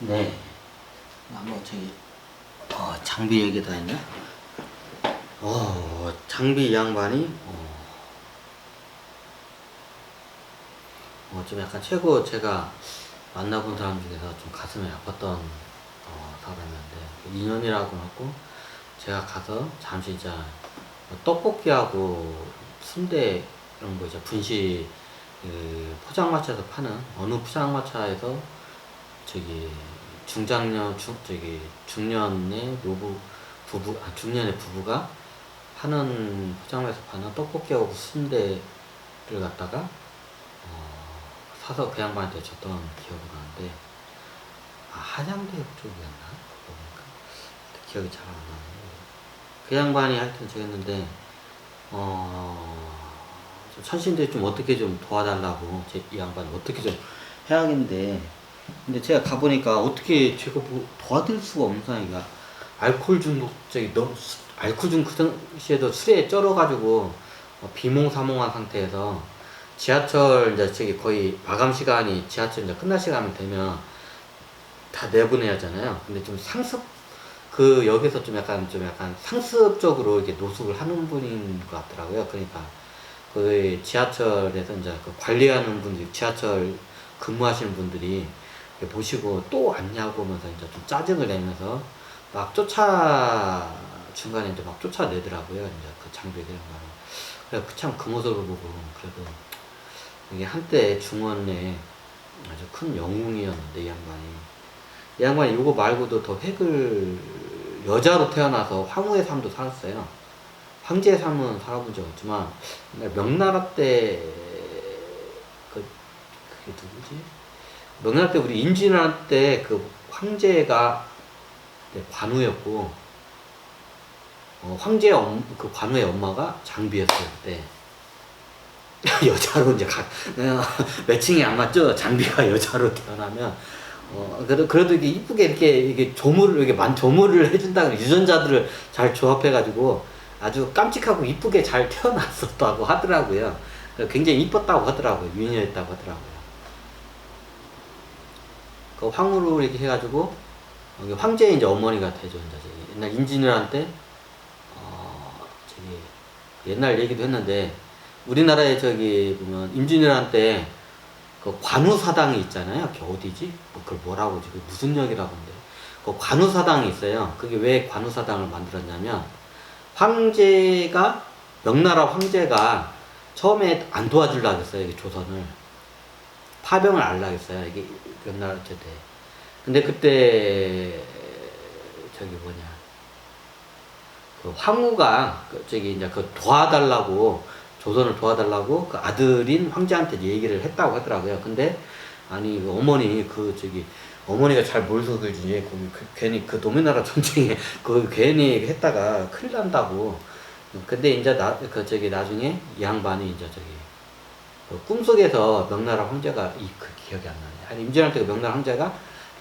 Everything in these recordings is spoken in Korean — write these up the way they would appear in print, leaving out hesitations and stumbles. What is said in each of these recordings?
네. 저기 장비 얘기도 했네. 장비 이 양반이 좀 약간 최고 제가 만나본 사람 중에서 좀 가슴이 아팠던 사람이었는데, 인연이라고 하고 제가 가서 잠시 이제 떡볶이하고 순대 이런 거 이제 분식 포장마차에서 파는 어느 포장마차에서 저기 중년의 중년의 부부가 파는 포장마차에서 파는 떡볶이하고 순대를 갖다가 사서 그 양반한테 줬던 기억이 나는데, 한양대역 쪽이었나? 보니까 기억이 잘 안 나는데, 그 양반이 하여튼 저랬는데 천신들 좀 어떻게 좀 도와달라고, 이 양반이 어떻게 좀 해야겠는데, 근데 제가 가보니까 어떻게 제가 뭐 도와드릴 수가 없는 상황이가, 알코올 중독, 알코올 중 그 당시에도 술에 쩔어가지고 비몽사몽한 상태에서 지하철 이제 거의 마감 시간이 지하철 이제 끝날 시간 되면 다 내보내야 하잖아요. 근데 좀 그 역에서 좀 약간 상습적으로 이렇게 노숙을 하는 분인 것 같더라고요. 그러니까 그 지하철에서 이제 그 관리하는 분들이, 지하철 근무하시는 분들이 보시고 또 왔냐고 하면서 이제 좀 짜증을 내면서 막 중간에 이제 막 쫓아내더라고요. 이제 그 장비를. 그래서 참 그 모습을 보고, 그래도 이게 한때 중원에 아주 큰 영웅이었는데, 이 양반이 이거 말고도 더 여자로 태어나서 황후의 삶도 살았어요. 황제의 삶은 살아본 적 없지만, 명나라 때, 그게 누구지? 명나라 때 우리 임진왜란 때 그 황제가 관우였고, 그 관우의 엄마가 장비였어요, 그때. 여자로 이제 매칭이 안 맞죠? 장비가 여자로 태어나면. 그래도 이게 이쁘게 이렇게 조물을 해준다고, 유전자들을 잘 조합해가지고 아주 깜찍하고 이쁘게 잘 태어났었다고 하더라고요. 굉장히 이뻤다고 하더라고요. 유녀였다고 하더라고요. 그 황후로 이렇게 해가지고, 황제의 이제 어머니가 되죠. 이제 옛날 임진왜란 때, 옛날 얘기도 했는데, 우리나라에 보면 임진왜란 때 그 관우사당이 있잖아요. 그게 어디지? 그걸 뭐라고 지금 무슨 역이라고 하는데, 그 관우사당이 있어요. 그게 왜 관우사당을 만들었냐면, 명나라 황제가 처음에 안 도와주려고 했어요. 이게 조선을 파병을 안 하려고 했어요. 이게 명나라 때. 근데 그때 그 황후가 이제 조선을 도와달라고 그 아들인 황제한테 얘기를 했다고 하더라고요. 근데 아니 어머니가 잘 몰석을지 괜히 그 노매나라 전쟁에 괜히 했다가 큰일 난다고. 근데 이제 나중에 이 양반이 이제 꿈속에서 명나라 황제가 그 기억이 안 나네. 아니 임진왜란 때 명나라 황제가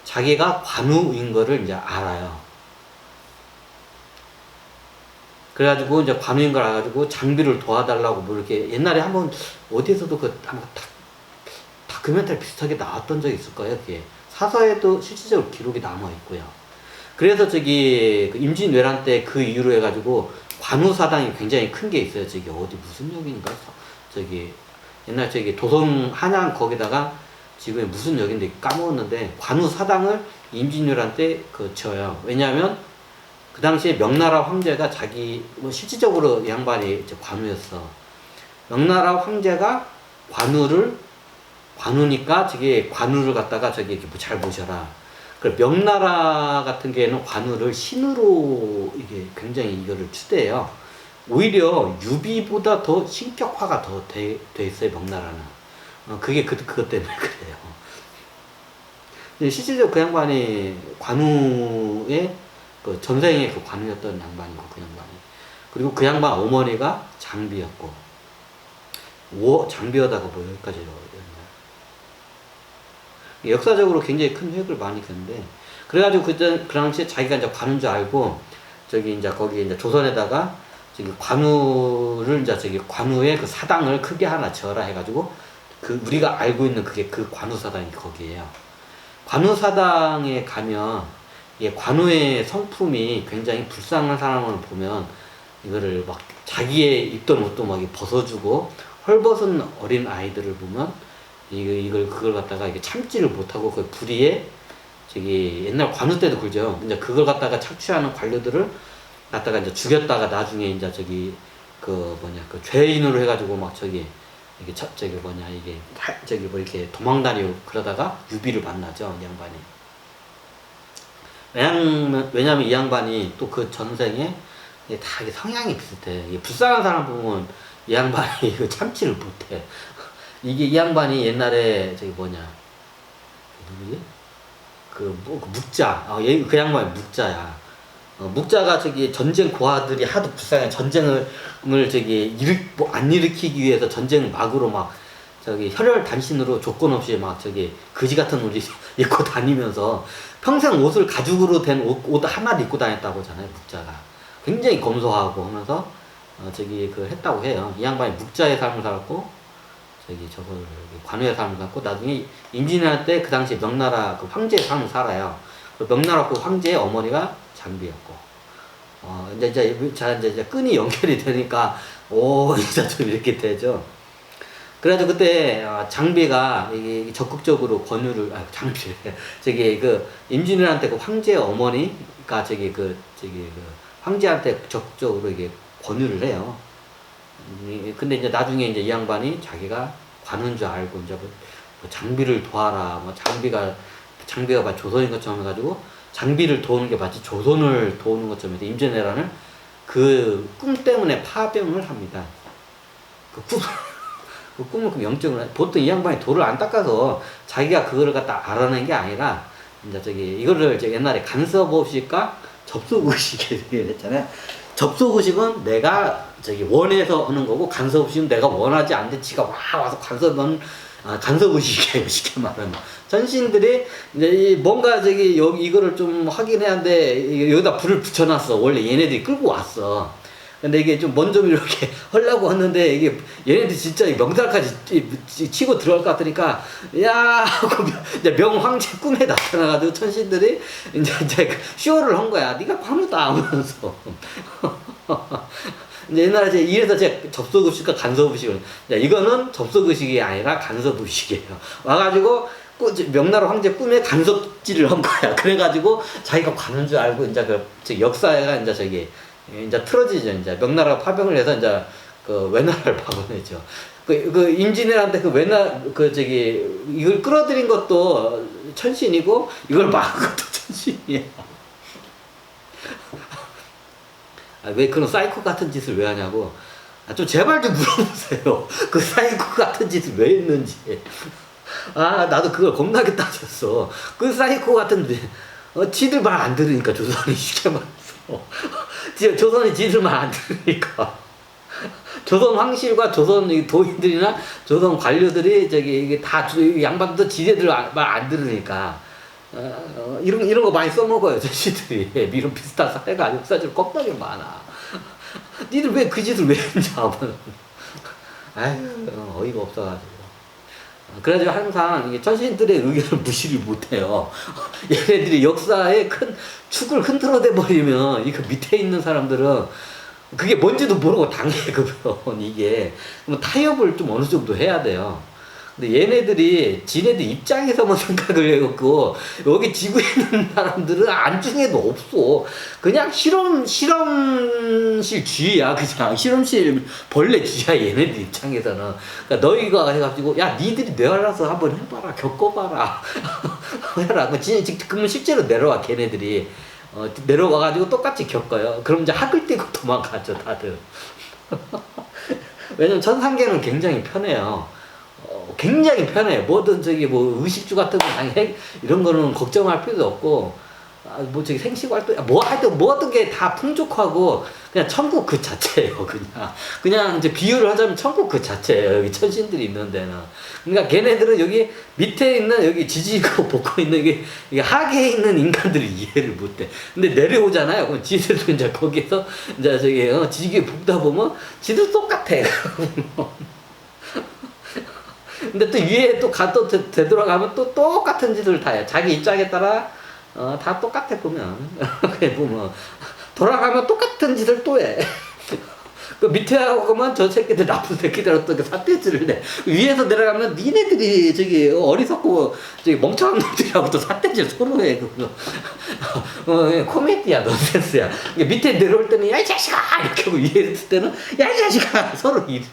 자기가 관우인 거를 이제 알아요. 그래가지고 이제 관우인 걸 알아가지고 장비를 도와달라고 뭐 이렇게, 옛날에 한번 어디에서도 한번 다큐멘터리 비슷하게 나왔던 적이 있을 거예요. 그게 사서에도 실질적으로 기록이 남아 있고요. 그래서 그 임진왜란 때 그 이후로 해가지고 관우사당이 굉장히 큰 게 있어요. 어디 무슨 역인가? 옛날 도성 한양 거기다가 지금 무슨 역인데 까먹었는데, 관우사당을 임진왜란 때 지어요. 왜냐하면 그 당시에 명나라 황제가 실질적으로 이 양반이 관우였어. 명나라 황제가 관우니까 관우를 갖다가 잘 모셔라. 명나라 같은 경우에는 관우를 신으로 이게 굉장히 이거를 추대해요. 오히려 유비보다 더 신격화가 더 돼 있어요, 명나라는. 그게 그것 때문에 그래요. 실질적으로 그 양반이 관우의 전생에 관우였던 양반이고, 그 양반이. 그리고 그 양반 어머니가 장비였고, 장비여다가 뭐 여기까지 역사적으로 굉장히 큰 획을 많이 했는데, 그래가지고 그 당시에 자기가 이제 관우인 줄 알고, 거기 이제 조선에다가 관우를 관우의 그 사당을 크게 하나 지어라 해가지고, 우리가 알고 있는 그 관우사당이 거기에요. 관우사당에 가면 이 관우의 성품이 굉장히 불쌍한 사람을 보면 이거를 막 자기의 입던 옷도 막 벗어주고 헐벗은 어린 아이들을 보면 그걸 갖다가 이게 참지를 못하고 그 불의에 저기 옛날 관우 때도 그러죠. 이제 그걸 갖다가 착취하는 관료들을 갖다가 이제 죽였다가 나중에 이제 저기 그 죄인으로 해가지고 막 저기 이게 저기 이게 저기 뭐 이렇게 도망다니고 그러다가 유비를 만나죠, 이 양반이. 왜냐면 이 양반이 또 그 전생에 다 성향이 비슷해. 불쌍한 사람 보면 이 양반이 이거 참지를 못해. 이게 이 양반이 옛날에 저기 누구지? 그 묵자. 그 양반이 묵자야. 묵자가 저기 전쟁 고아들이 하도 불쌍해. 전쟁을 저기 안 일으키기 위해서 전쟁 막으로 막 저기 혈혈 단신으로 조건 없이 막 저기 그지 같은 옷 입고 다니면서 평생 옷을 가죽으로 된 옷 하나를 입고 다녔다고 하잖아요, 묵자가. 굉장히 검소하고 하면서 저기 했다고 해요. 이 양반이 묵자의 삶을 살았고 저기 관우의 삶을 살았고 나중에 임진왜란 때 그 당시 명나라 그 황제의 삶을 살아요. 명나라 그 황제의 어머니가 장비였고 이제 끈이 연결이 되니까 이제 좀 이렇게 되죠. 그래가지고 그때 장비가 이게 적극적으로 권유를 저기 임진왜란 때 그 황제의 어머니가 저기 황제한테 적극적으로 이게 권유를 해요. 근데 이제 나중에 이제 이 양반이 자기가 관운 줄 알고 이제 뭐 장비를 도와라. 뭐 장비가 조선인 것처럼 해가지고 장비를 도우는 게 마치 조선을 도우는 것처럼 해서 임진왜란을 그 꿈 때문에 파병을 합니다. 그 꿈을 그 영적으로 보통 이 양반이 돌을 안 닦아서 자기가 그거를 갖다 알아낸 게 아니라 이제 저기 이거를 이제 옛날에 간섭의식과 접속의식이 됐잖아요. 접속의식은 내가 저기 원해서 하는 거고 간섭의식은 내가 원하지 않는데 지가 와서 간섭의식이에요. 쉽게 말하면 전신들이 이제 뭔가 저기 이거를 좀 하긴 해야 하는데 여기다 불을 붙여놨어. 원래 얘네들이 끌고 왔어. 근데 이게 좀 먼저 이렇게 하려고 했는데 이게 얘네들 진짜 명달까지 치고 들어갈 것 같으니까 야 하고 이제 명황제 꿈에 나타나가지고 천신들이 이제 쇼를 한 거야. 네가 관우다 하면서 이제 옛날에 이래서 제가 접속의식과 간섭의식을 이거는 접속의식이 아니라 간섭의식이에요. 와가지고 명나라 황제 꿈에 간섭질을 한 거야. 그래가지고 자기가 관운 줄 알고 이제 역사가 이제 틀어지죠. 이제 명나라가 파병을 해서 이제 외나라를 박아내죠. 임진왜란 때 이걸 끌어들인 것도 천신이고 이걸 막은 것도 천신이야. 왜 그런 사이코 같은 짓을 왜 하냐고. 좀 제발 좀 물어보세요. 그 사이코 같은 짓을 왜 했는지. 나도 그걸 겁나게 따졌어. 그 사이코 같은데 지들 말 안 들으니까 조선이 쉽게 말해서 조선이 지들 말 안 들으니까 조선 황실과 조선 도인들이나 조선 관료들이 이게 다 양반도 지네들 말 안 들으니까 이런 거 많이 써먹어요. 저씨들이 이런 비슷한 사례가 역사적으로 겁나게 많아. 니들 왜 그 짓을 왜 했는지 하면 어이가 없어가지고. 그래가지고 항상 이게 천신들의 의견을 무시를 못해요. 얘네들이 역사의 큰 축을 흔들어대 버리면 이거 밑에 있는 사람들은 그게 뭔지도 모르고 당해. 그러면 이게 타협을 좀 어느 정도 해야 돼요. 근데 얘네들이 지네들 입장에서만 생각을 해갖고 여기 지구에 있는 사람들은 안중에도 없어. 그냥 실험실주의야. 그냥 실험실 벌레주의야. 얘네들 입장에서는. 그러니까 너희가 해가지고 야 니들이 내려와서 한번 해봐라. 겪어봐라. 해라. 그러면 실제로 내려와. 걔네들이 내려와가지고 똑같이 겪어요. 그럼 이제 학을 떼고 도망가죠 다들. 왜냐면 천상계는 굉장히 편해요. 굉장히 편해. 뭐든 의식주 같은 거 이런 거는 걱정할 필요도 없고, 생식활동, 하여튼 모든 게 다 풍족하고, 그냥 천국 그 자체예요, 그냥 이제 비유를 하자면 천국 그 자체예요, 여기 천신들이 있는 데는. 그러니까 걔네들은 여기 밑에 있는, 여기 지지고 볶고 있는, 이게 하계에 있는 인간들이 이해를 못 해. 근데 내려오잖아요. 그럼 지들도 이제 거기서, 지지게 볶다 보면, 지들 똑같아. 근데 또 위에 또 되돌아가면 또 똑같은 짓을 다 해. 자기 입장에 따라 다 똑같아 보면. 그래 보면 돌아가면 똑같은 짓을 또 해. 그 밑에 하고 그러면 저 새끼들 나쁜 새끼들 또 삿대질을 내. 위에서 내려가면 니네들이 저기 어리석고 저기 멍청한 놈들이라고 또 삿대질 서로 해. 그거. 코미디야, 넌센스야. 밑에 내려올 때는 야 이 자식아 이렇게 하고 위에 있을 때는 야 이 자식아 서로 이래.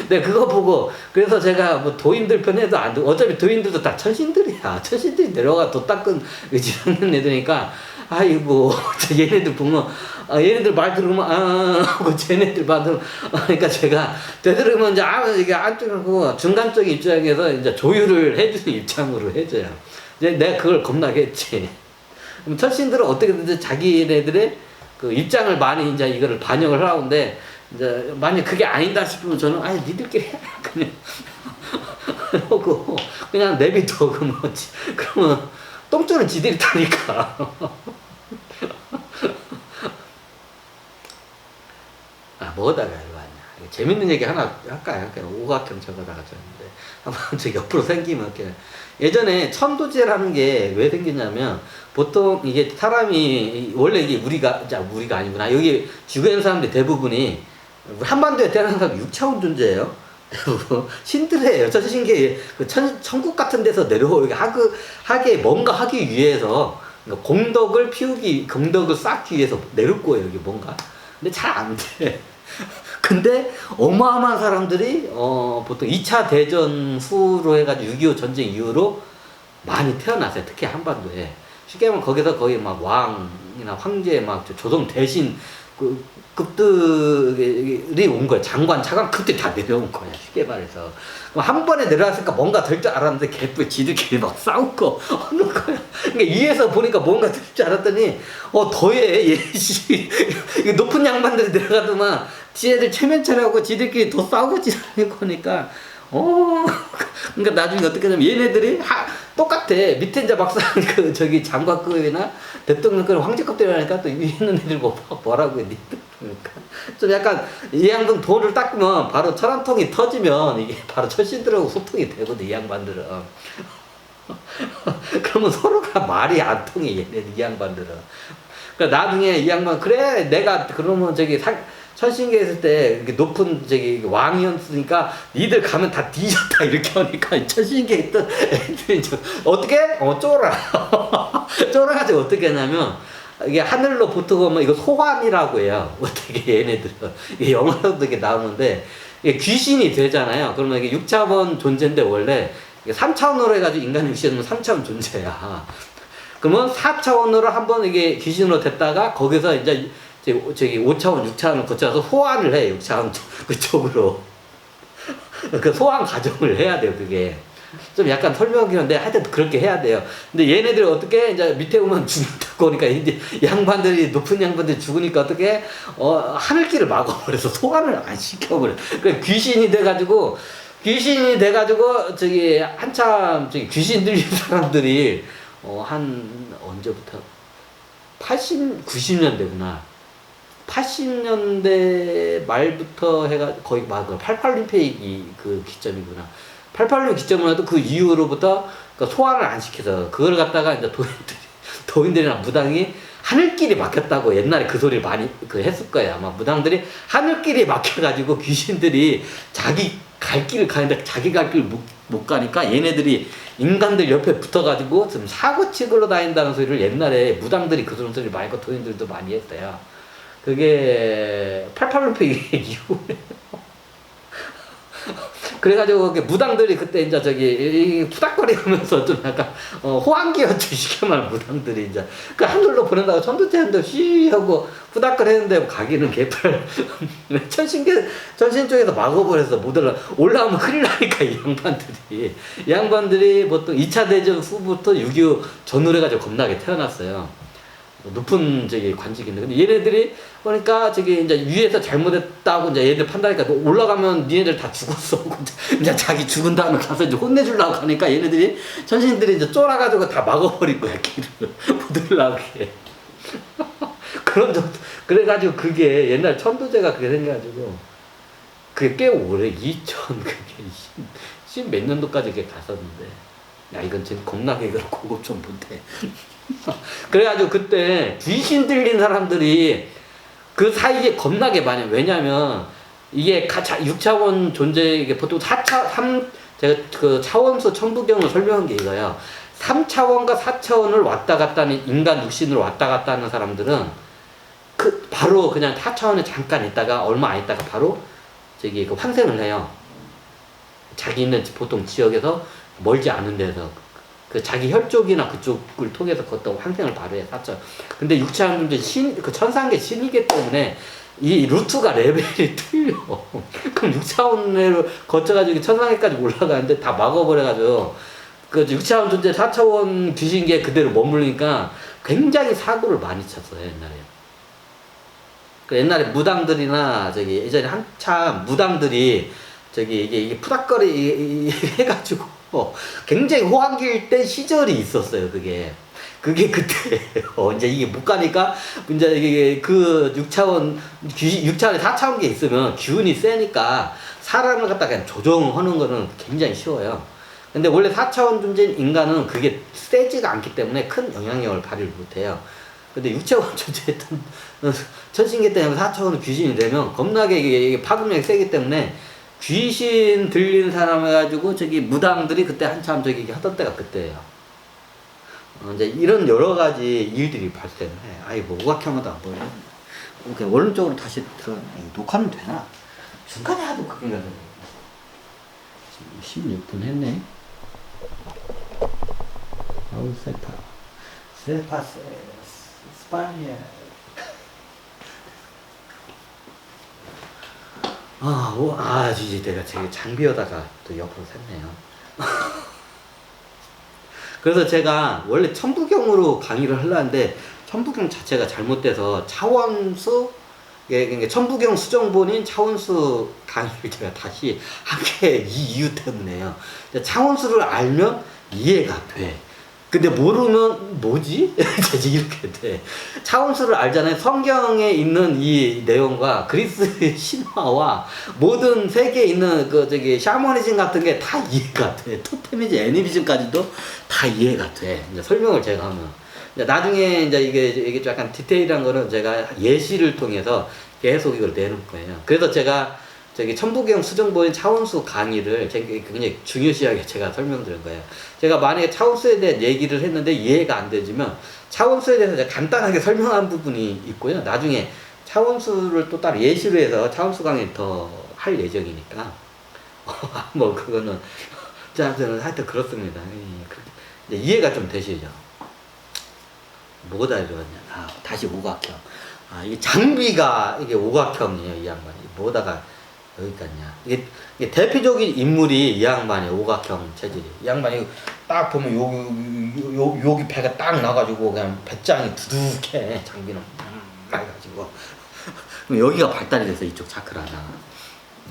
네, 그거 보고 그래서 제가 뭐 도인들 편에도 안 두고 어차피 도인들도 다 천신들이야. 천신들이 내려가 도 닦은 의지 없는 애들이니까 아이고 얘네들 보면 얘네들 말 들으면 하고 쟤네들 말 들으면 그러니까 제가 되도록이면 이제 이게 안쪽으로 중간적인 입장에서 이제 조율을 해주는 입장으로 해줘요. 이제 내가 그걸 겁나게 했지. 그럼 천신들은 어떻게든지 자기네들의 그 입장을 많이 이제 이거를 반영을 하는데 이제 만약 그게 아니다 싶으면 저는 니들끼리 해 그냥 하고 그냥 내비둬 그러면 똥줄은 지들이 타니까. 뭐다가 이거 아니야. 재밌는 얘기 하나 할까요? 오각형 적어다가 줬는데 한번 저 옆으로 생기면 이렇게 예전에 천도제라는 게 왜 생겼냐면 보통 이게 사람이 원래 이게 우리가 아니구나. 여기 주변 사람들 대부분이 한반도에 태어난 사람 6차원 존재예요. 대부분 신들이에요. 저 신기해. 그 천국 같은 데서 내려오기 하게 뭔가 하기 위해서 공덕을 피우기, 공덕을 쌓기 위해서 내려올 거예요. 여기 뭔가. 근데 잘 안 돼. 근데 어마어마한 사람들이 보통 2차 대전 후로 해가지고 6.25 전쟁 이후로 많이 태어났어요. 특히 한반도에. 쉽게 하면 거기서 거의 막 왕이나 황제 막 조선 대신 그 급들이 온 거야. 장관, 차관 그때 다 내려온 거야. 쉽게 말해서. 그럼 한 번에 내려왔으니까 뭔가 될 줄 알았는데 개뿔 지들끼리 막 싸우고 하는 거야. 그러니까 위에서 보니까 뭔가 될 줄 알았더니 더해 얘씨 높은 양반들이 내려가더만 지애들 체면차려고 지들끼리 더 싸우고 지라는 거니까 그러니까 나중에 어떻게 하냐면 얘네들이 똑같아. 밑에 이제 막상 저기 장관급이나 대통령급 황제급들이라니까 또 위에 있는 애들 뭐라고 해. 그러니까 좀 약간 이 양반 돈을 닦으면 바로 천안통이 터지면 이게 바로 천신들하고 소통이 되거든. 이 양반들은. 그러면 서로가 말이 안 통해. 얘네 이 양반들은. 그러니까 나중에 이 양반 그래 내가 그러면 저기 천신계에 있을 때 이렇게 높은 저기 왕이었으니까 니들 가면 다 뒤졌다 이렇게 하니까 천신계에 있던 애들이 어떻게? 쫄아. 쫄아가지고 어떻게 하냐면 이게 하늘로 붙고 오면 이거 소환이라고 해요. 어떻게 얘네들은. 이게 영화로도 이게 나오는데 이게 귀신이 되잖아요. 그러면 이게 6차원 존재인데 원래 3차원으로 해가지고 인간 육신은 3차원 존재야. 그러면 4차원으로 한번 이게 귀신으로 됐다가 거기서 이제 저기 5차원, 6차원을 거쳐서 소환을 해. 6차원 그쪽으로. 그 소환 과정을 해야 돼요. 그게. 좀 약간 설명이었는데 하여튼 그렇게 해야 돼요. 근데 얘네들이 어떻게 이제 밑에 오면 죽는다고 하니까 이제 양반들이 높은 양반들이 죽으니까 어떻게 하늘길을 막아버려서 소환을 안 시켜버려. 그 귀신이 돼가지고 저기 한참 저기 귀신 들린 사람들이 한 언제부터 90년대구나. 80년대 말부터 해가 거의 막 88올림픽이 그 기점이구나. 88올림픽 기점으로 해도 그 이후로부터 그러니까 소환을 안 시켜서 그걸 갖다가 이제 도인들이나 무당이 하늘길이 막혔다고 옛날에 그 소리를 많이 했을 거예요. 아마 무당들이 하늘길이 막혀가지고 귀신들이 자기 갈 길을 가는데 자기 갈 길을 못 가니까 얘네들이 인간들 옆에 붙어가지고 좀 사고 치고 다닌다는 소리를 옛날에 무당들이 그 소리를 많이 했고 도인들도 많이 했어요. 그게 88올림픽 이후에 그래가지고 무당들이 그때 이제 저기 푸닥거리면서 좀 약간 호황기였지. 쉽게 말하면 무당들이 이제 그 하늘로 보낸다고 천도제한다 쉬 하고 푸닥거리는데 가기는 개팔 천신 쪽에서 막아버려서 못 올라오면 큰일 나니까 이 양반들이 보통 2차 대전 후부터 6.25 전후로 해가지고 겁나게 태어났어요. 높은 저기 관직인데 근데 얘네들이 그러니까 저기 이제 위에서 잘못했다고 이제 얘들 판단하니까 올라가면 니네들 다 죽었어. 이제 자기 죽은 다음에 가서 이제 혼내주려고 하니까 얘네들이 천신들이 이제 쫄아가지고 다 막아버린 거야. 길을 못 올라오게. 그래가지고 그게 옛날 천도제가 그게 생겨가지고 그게 꽤 오래 2000 그게 10 몇 년도까지 그게 갔었는데 야 이건 진짜 겁나게 고급 좀 못해. 그래가지고 그때 귀신 들린 사람들이 그 사이에 겁나게 많이. 왜냐면 이게 6차원 존재, 이게 보통 3 제가 그 차원수 천부경을 설명한 게 이거예요. 3차원과 4차원을 왔다 갔다 하는, 인간 육신으로 왔다 갔다 하는 사람들은 그 바로 그냥 4차원에 잠깐 있다가 얼마 안 있다가 바로 저기 그 환생을 해요. 자기 있는 보통 지역에서 멀지 않은 데서 그 자기 혈족이나 그쪽을 통해서 걷다 환생을 바로 해, 4차원. 근데 6차원은 그 천상계 신이기 때문에 이 루트가 레벨이 틀려. 그럼 6차원으로 거쳐가지고 천상계까지 올라가는데 다 막아버려가지고 그 6차원 존재 4차원 귀신계 그대로 머무르니까 굉장히 사고를 많이 쳤어요, 옛날에. 그 옛날에 무당들이나 저기 예전에 한참 무당들이 저기 이게 푸닥거리 해가지고 굉장히 호황기일 때 시절이 있었어요, 그게 그때예요. 이제 이게 못 가니까 이제 이게 그 6차원 6차원에 4차원계 있으면 기운이 세니까 사람을 갖다가 그냥 조정하는 거는 굉장히 쉬워요. 근데 원래 4차원 존재인 인간은 그게 세지가 않기 때문에 큰 영향력을 발휘를 못해요. 근데 6차원 존재했던 천신계 때문에 4차원 귀신이 되면 겁나게 이게 파급력이 세기 때문에 귀신 들린 사람 해가지고 저기 무당들이 그때 한참 저기 하던 때가 그때예요. 이제 이런 여러 가지 일들이 발생을 해. 아이 뭐 오각형도 안 보여. 오케이, 원론적으로 다시 들어. 녹화는 되나? 중간에 하도 그게 가지고 16분 했네. 아우 세파 스파니아. 이제 내가 제 장비에다가 또 옆으로 샜네요. 그래서 제가 원래 천부경으로 강의를 하려는데 천부경 자체가 잘못돼서 차원수, 그러니까 천부경 수정본인 차원수 강의를 제가 다시 한 게 이 이유 때문에요. 차원수를 알면 이해가 돼. 근데 모르면 뭐지? 이렇게 돼. 차원수를 알잖아요. 성경에 있는 이 내용과 그리스 신화와 모든 세계에 있는 그 저기 샤머니즘 같은 게 다 이해가 돼. 토테미즘, 애니비즘까지도 다 이해가 돼. 이제 설명을 제가 하면. 이제 나중에 이제 이게 약간 디테일한 거는 제가 예시를 통해서 계속 이걸 내놓을 거예요. 그래서 제가 저기 천부경 수정본인 차원수 강의를 굉장히 중요시하게 제가 설명드린 거예요. 제가 만약에 차원수에 대한 얘기를 했는데 이해가 안 되지만 차원수에 대해서 제가 간단하게 설명한 부분이 있고요. 나중에 차원수를 또 따로 예시로 해서 차원수 강의 더 할 예정이니까 뭐 그거는 자, 저는 하여튼 그렇습니다. 이해가 좀 되시죠? 뭐다 이러냐? 다시 오각형. 이게 장비가 이게 오각형이에요, 이 양반이. 뭐다가 여기 갔냐. 이게 대표적인 인물이 이 양반이 오각형 체질이. 이 양반이 딱 보면 여기 배가 딱 나가지고 그냥 배짱이 두둑해. 장비는 해가지고. 그럼 여기가 발달이 돼서 이쪽 차크라나.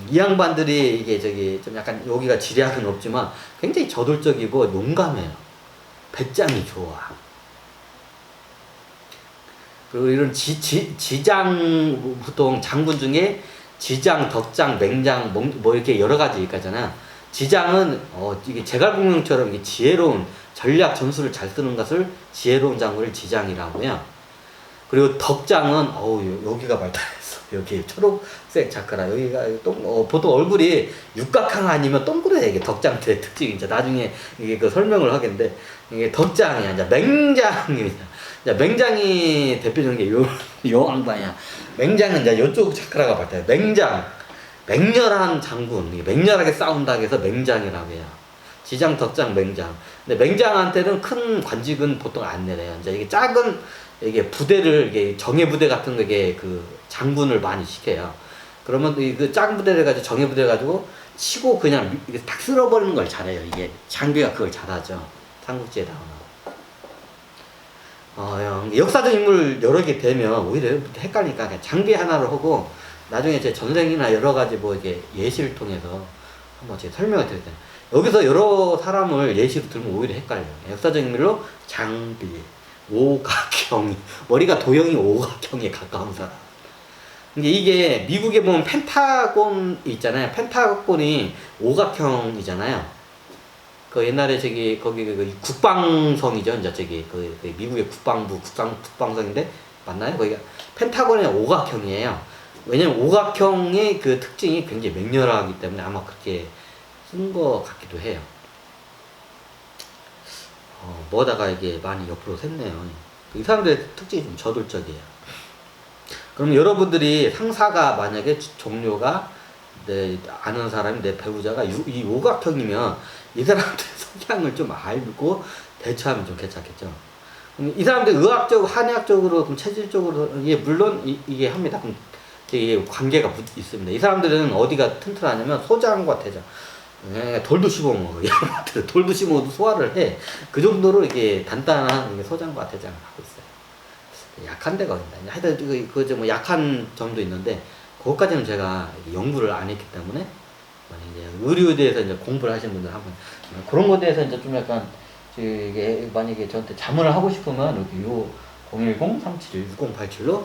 이 양반들이 이게 저기 좀 약간 여기가 지략은 없지만 굉장히 저돌적이고 용감해요. 배짱이 좋아. 그리고 이런 지장, 보통 장군 중에 지장, 덕장, 맹장, 뭐 이렇게 여러 가지 있잖아요. 지장은 이게 제갈공명처럼 이게 지혜로운 전략 전술을 잘 쓰는 것을 지혜로운 장군을 지장이라고요. 그리고 덕장은 여기가 발달했어. 여기 초록색 자크라. 여기가 보통 얼굴이 육각형 아니면 동그래. 이게 덕장들의 특징이 이제 나중에 이게 그 설명을 하겠는데 이게 덕장이야. 이제 맹장입니다. 맹장이 대표적인 게 요 양반이야. 맹장은 이제 요쪽 차크라가 발달해. 맹렬한 장군, 맹렬하게 싸운다 해서 맹장이라고 해요. 지장, 덕장, 맹장. 근데 맹장한테는 큰 관직은 보통 안 내려요. 이제 이게 작은 부대를 정예 부대 같은 거 그 장군을 많이 시켜요. 그러면 그 작은 부대를 가지고 정예 부대 가지고 치고 그냥 탁 쓸어버리는 걸 잘해요. 이게 장비가 그걸 잘하죠. 삼국지에 나오는. 역사적 인물 여러 개 되면 오히려 헷갈리니까 그냥 장비 하나를 하고 나중에 제 전생이나 여러 가지 뭐 이게 예시를 통해서 한번 제가 설명을 드릴 텐데 여기서 여러 사람을 예시로 들면 오히려 헷갈려요. 역사적 인물로 장비, 오각형, 머리가 도형이 오각형에 가까운 사람. 근데 이게 미국에 보면 펜타곤 있잖아요. 펜타곤이 오각형이잖아요. 그 옛날에 저기 거기 그 국방성이죠. 이제 저기 그 미국의 국방부 국방성인데 맞나요? 거기가 펜타곤의 오각형이에요. 왜냐면 오각형의 그 특징이 굉장히 맹렬하기 때문에 아마 그렇게 쓴 것 같기도 해요. 뭐다가 이게 많이 옆으로 샜네요. 이 사람들의 특징이 좀 저돌적이에요. 그럼 여러분들이 상사가 만약에 종료가 내 아는 사람이 내 배우자가 이 오각형이면 이 사람들의 성향을 좀 알고 대처하면 좀 괜찮겠죠. 이 사람들 의학적, 한의학적으로, 그럼 체질적으로, 이게 물론 이게 합니다. 그럼 이게 관계가 있습니다. 이 사람들은 어디가 튼튼하냐면 소장과 대장. 돌도 씹어 먹어. 돌도 씹어 먹어도 소화를 해. 그 정도로 이게 단단한 소장과 대장을 하고 있어요. 약한 데가 어딘가. 하여튼 뭐 약한 점도 있는데, 그것까지는 제가 연구를 안 했기 때문에, 이제 의료에 대해서 이제 공부를 하시는 분들 한번, 그런 거에 대해서 이제 좀 약간, 이게 만약에 저한테 자문을 하고 싶으면, 여기 요 010-371-6087로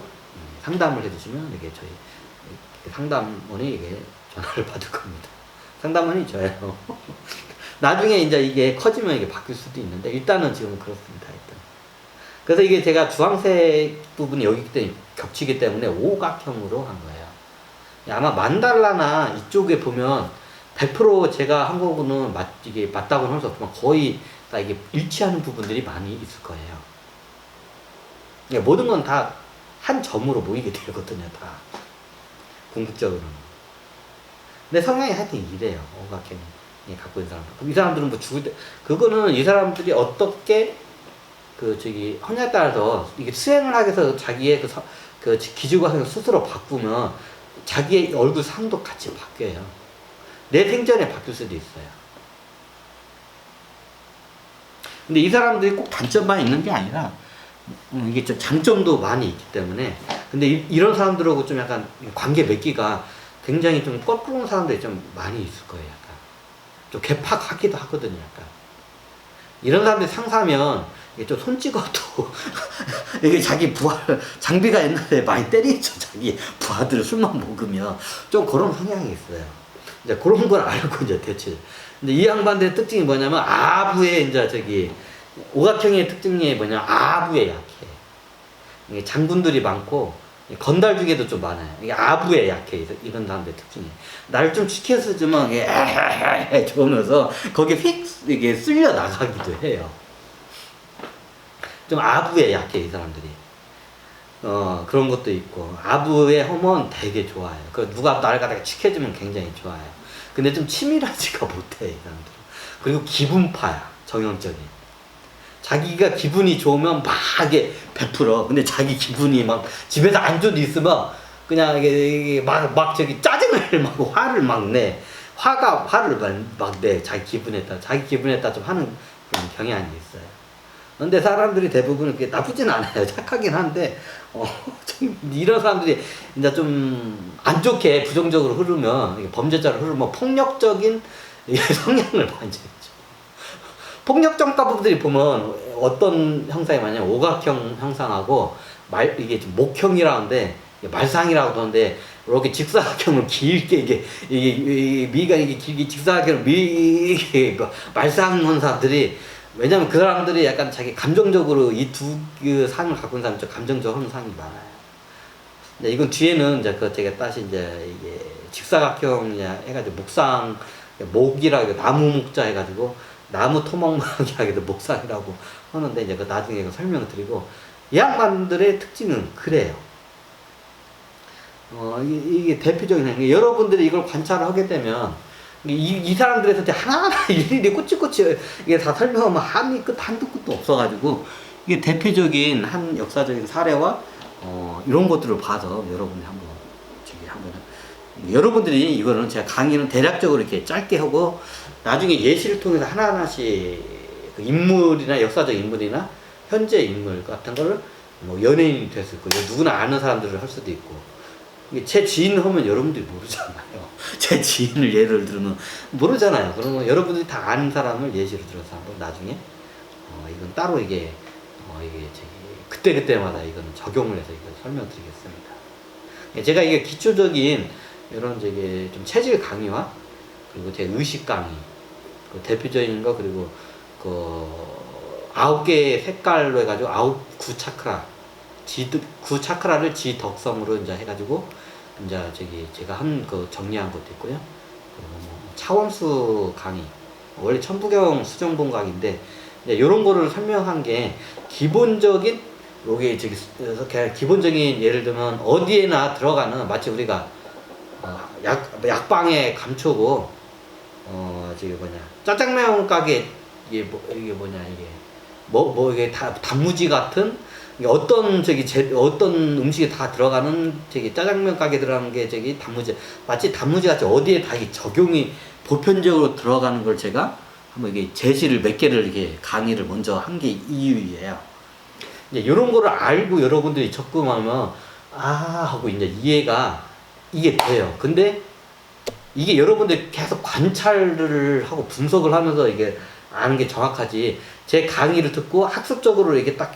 상담을 해주시면, 이게 저희 상담원이 이게 전화를 받을 겁니다. 상담원이 저예요. 나중에 이제 이게 커지면 이게 바뀔 수도 있는데, 일단은 지금 그렇습니다. 일단. 그래서 이게 제가 주황색 부분이 여기 때문에 겹치기 때문에 오각형으로 한 거예요. 아마 만달라나 이쪽에 보면 100% 제가 한 거는 이게 맞다고는 할 수 없지만 거의 다 이게 일치하는 부분들이 많이 있을 거예요. 그러니까 모든 건 다 한 점으로 모이게 되거든요, 다. 궁극적으로는. 근데 성향이 하여튼 이래요, 오각형이 갖고 있는 사람들. 그럼 이 사람들은 뭐 죽을 때, 그거는 이 사람들이 어떻게 헌냐에 따라서 이게 수행을 하기 위해서 자기의 기질과정을 스스로 바꾸면 자기의 얼굴 상도 같이 바뀌어요. 내 생전에 바뀔 수도 있어요. 근데 이 사람들이 꼭 단점만 있는 게 아니라 이게 좀 장점도 많이 있기 때문에, 근데 이런 사람들하고 좀 약간 관계 맺기가 굉장히 좀 껄끄러운 사람들이 좀 많이 있을 거예요. 약간 좀 개팍하기도 하거든요. 약간 이런 사람들이 상사면 이게 좀 손 찍어도 이게 자기 장비가 옛날에 많이 때리죠. 자기 부하들 술만 먹으면 좀 그런 성향이 있어요. 이제 그런 걸 알고 이제 대체. 근데 이 양반들의 특징이 뭐냐면 아부의 이제 오각형의 특징이 뭐냐, 아부에 약해. 이게 장군들이 많고 건달 중에도 좀 많아요. 이게 아부에 약해. 이런 사람들의 특징이. 나를 좀 지켜서주면 저러면서 거기에 이게 쓸려 나가기도 해요. 좀 아부에 약해, 이 사람들이. 그런 것도 있고. 아부에 하면 되게 좋아요. 누가 나를 갖다가 지켜주면 굉장히 좋아요. 근데 좀 치밀하지가 못해, 이 사람들은. 그리고 기분파야, 정형적인. 자기가 기분이 좋으면 막 이게 베풀어. 근데 자기 기분이 막 집에서 안 좋은 일 있으면 그냥 이게 막 짜증을 막 화를 막 내. 화를 막 내. 자기 기분에 따라 좀 하는 그런 경향이 있어요. 근데 사람들이 대부분 그게 나쁘진 않아요. 착하긴 한데, 이런 사람들이 이제 좀 안 좋게 부정적으로 흐르면, 범죄자로 흐르면 폭력적인 성향을 많이 죠. 폭력적가분들이 보면 어떤 형상이 많냐면 오각형 형상하고 이게 목형이라는데 말상이라고 하는데, 이렇게 직사각형을 길게 이게 미간이 길게 직사각형을 이게 말상한 사람들이, 왜냐면 그 사람들이 약간 자기 감정적으로 이 두 상을 갖고 있는 사람이 좀 감정적인 상이 많아요. 근데 이건 뒤에는 이제 제가 다시 이제 이게 직사각형이냐 해가지고 목이라고 나무 목자 해가지고 나무 토목막이라고 목상이라고 하는데, 이제 나중에 설명을 드리고, 이 양반들의 특징은 그래요. 이게 대표적인 게, 여러분들이 이걸 관찰을 하게 되면 이 사람들에서 하나하나 일일이 꼬치꼬치 이게 다 설명하면 한도 끝도 없어가지고, 이게 대표적인 한 역사적인 사례와 이런 것들을 봐서 여러분이 한번 여러분들이 이거는 제가 강의는 대략적으로 이렇게 짧게 하고, 나중에 예시를 통해서 하나하나씩 인물이나 역사적 인물이나 현재 인물 같은 거를 뭐 연예인이 됐을 거예요. 누구나 아는 사람들을 할 수도 있고. 제 지인을 하면 여러분들이 모르잖아요. 제 지인을 예를 들면 모르잖아요. 그러면 여러분들이 다 아는 사람을 예시로 들어서 한번 나중에 이건 따로 이게 그때그때마다 이거는 적용을 해서 이걸 설명드리겠습니다. 제가 이게 기초적인 이런 저기 좀 체질 강의와 그리고 제 의식 강의 그 대표적인 거 그리고 그 9개의 색깔로 해가지고 구 차크라 구 차크라를 지덕성으로 이제 해가지고 이제 저기 제가 한 그 정리한 것도 있고요. 그리고 뭐 차원수 강의 원래 천부경 수정본강인데 이런 거를 설명한 게 기본적인 요게 저기 그냥 기본적인 예를 들면 어디에나 들어가는 마치 우리가 약방의 감초고 저기 뭐냐 짜장면 가게 이게 뭐냐 이게 이게 단무지 같은 이게 어떤 어떤 음식에 다 들어가는 저기 짜장면 가게 들어가는 게 저기 단무지 마치 단무지 같이 어디에 다 이게 적용이 보편적으로 들어가는 걸 제가 한번 이게 제시를 몇 개를 이렇게 강의를 먼저 한 게 이유예요. 이제 이런 거를 알고 여러분들이 접근하면 하고 이제 이해가 이게 돼요. 근데 이게 여러분들이 계속 관찰을 하고 분석을 하면서 이게 아는 게 정확하지. 제 강의를 듣고 학습적으로 이게 딱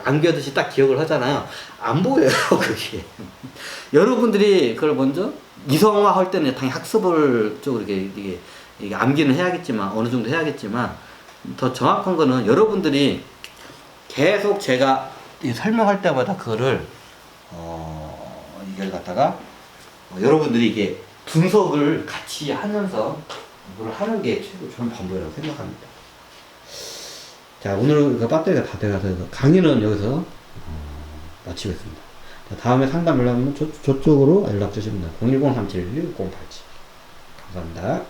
안겨듯이 딱 기억을 하잖아요. 안 보여요, 그게. 여러분들이 그걸 먼저 이성화 할 때는 당연히 학습을 쪽으로 이게 암기는 해야겠지만, 어느 정도 해야겠지만, 더 정확한 거는 여러분들이 계속 제가 설명할 때마다 그거를, 이걸 갖다가, 여러분들이 이게 분석을 같이 하면서 이걸 하는 게 최고 좋은 방법이라고 생각합니다. 자, 오늘 그 배터리가 다 돼가서 강의는 여기서 마치겠습니다. 자, 다음에 상담 연락하면 저쪽으로 연락 주시면 됩니다. 010-37-1087. 감사합니다.